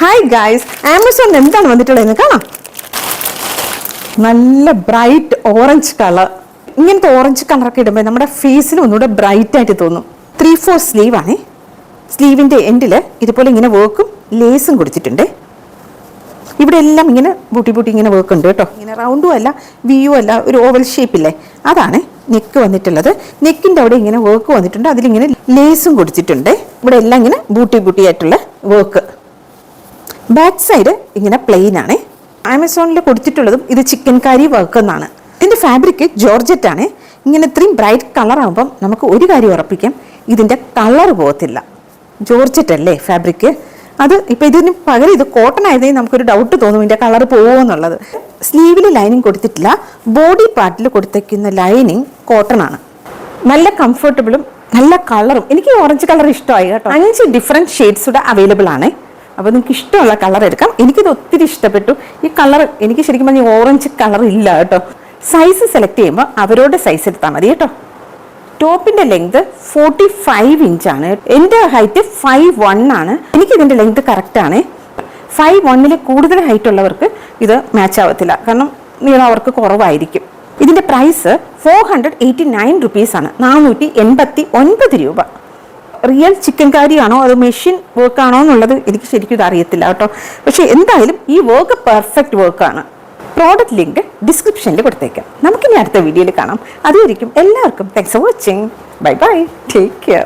Hi guys, ആമസോണിൽ എന്താണ് വന്നിട്ടുള്ളതെന്ന് കാണാം. നല്ല ബ്രൈറ്റ് ഓറഞ്ച് കളർ. ഇങ്ങനത്തെ ഓറഞ്ച് കളറൊക്കെ ഇടുമ്പോൾ നമ്മുടെ ഫേസിൽ ഒന്നുകൂടെ ബ്രൈറ്റ് ആയിട്ട് തോന്നും. 3/4 സ്ലീവ് ആണ്. സ്ലീവിൻ്റെ എൻഡിൽ ഇതുപോലെ ഇങ്ങനെ വർക്കും ലേസും കൊടുത്തിട്ടുണ്ട്. ഇവിടെ എല്ലാം ഇങ്ങനെ ബൂട്ടി ഇങ്ങനെ വർക്ക് ഉണ്ട് കേട്ടോ. ഇങ്ങനെ റൗണ്ടും അല്ല വിയും അല്ല, ഒരു ഓവൽ ഷേപ്പില്ലേ, അതാണ് നെക്ക് വന്നിട്ടുള്ളത്. നെക്കിൻ്റെ അവിടെ ഇങ്ങനെ വർക്ക് വന്നിട്ടുണ്ട്, അതിലിങ്ങനെ ലേസും കൊടുത്തിട്ടുണ്ട്. ഇവിടെ എല്ലാം ഇങ്ങനെ ബൂട്ടി ആയിട്ടുള്ള വർക്ക്. ബാക്ക് സൈഡ് ഇങ്ങനെ പ്ലെയിൻ ആണ്. ആമസോണിൽ കൊടുത്തിട്ടുള്ളതും ഇത് ചിക്കൻ കാരി വർക്ക് എന്നാണ്. ഇതിൻ്റെ ഫാബ്രിക് ജോർജറ്റ് ആണ്. ഇങ്ങനെ ഇത്രയും ബ്രൈറ്റ് കളർ ആകുമ്പം നമുക്ക് ഒരു കാര്യം ഉറപ്പിക്കാം, ഇതിൻ്റെ കളർ പോകത്തില്ല. ജോർജറ്റ് അല്ലേ ഫാബ്രിക്. അത് ഇപ്പം ഇതിന് പകരം ഇത് കോട്ടൺ ആയതെങ്കിൽ നമുക്കൊരു ഡൗട്ട് തോന്നും ഇതിൻ്റെ കളർ പോകുമോ എന്നുള്ളത്. സ്ലീവിൽ ലൈനിങ് കൊടുത്തിട്ടില്ല. ബോഡി പാർട്ടിൽ കൊടുത്തേക്കുന്ന ലൈനിങ് കോട്ടൺ ആണ്. നല്ല കംഫർട്ടബിളും നല്ല കളറും. എനിക്ക് ഓറഞ്ച് കളർ ഇഷ്ടമായി കേട്ടോ. 5 ഡിഫറെൻറ്റ് ഷെയ്ഡ്സ് കൂടെ അവൈലബിൾ ആണ്. അപ്പോൾ നിങ്ങൾക്ക് ഇഷ്ടമുള്ള കളർ എടുക്കാം. എനിക്കിത് ഒത്തിരി ഇഷ്ടപ്പെട്ടു. ഈ കളർ എനിക്ക് ശരിക്കും പറഞ്ഞാൽ ഓറഞ്ച് കളർ ഇല്ല കേട്ടോ. സൈസ് സെലക്ട് ചെയ്യുമ്പോൾ അവരോട് സൈസ് എടുത്താൽ മതി കേട്ടോ. ടോപ്പിൻ്റെ ലെങ്ത് 45 ഇഞ്ചാണ്. എൻ്റെ ഹൈറ്റ് 5'1" ആണ്. എനിക്കിതിൻ്റെ ലെങ്ത് കറക്റ്റാണ്. 5'1" കൂടുതൽ ഹൈറ്റ് ഉള്ളവർക്ക് ഇത് മാച്ച് ആവത്തില്ല, കാരണം നീളം അവർക്ക് കുറവായിരിക്കും. ഇതിൻ്റെ പ്രൈസ് 489 റുപ്പീസാണ്. 489 രൂപ. റിയൽ ചിക്കൻ കാരിയാണോ അത് മെഷീൻ വർക്കാണോ എന്നുള്ളത് എനിക്ക് ശരിക്കും ഇത് അറിയത്തില്ല കേട്ടോ. പക്ഷേ എന്തായാലും ഈ വർക്ക് പെർഫെക്റ്റ് വർക്കാണ്. പ്രോഡക്റ്റ് ലിങ്ക് ഡിസ്ക്രിപ്ഷനിൽ കൊടുത്തേക്കാം. നമുക്കിനി അടുത്ത വീഡിയോയിൽ കാണാം. അതുവരെയും എല്ലാവർക്കും thanks for watching. Bye bye, take care.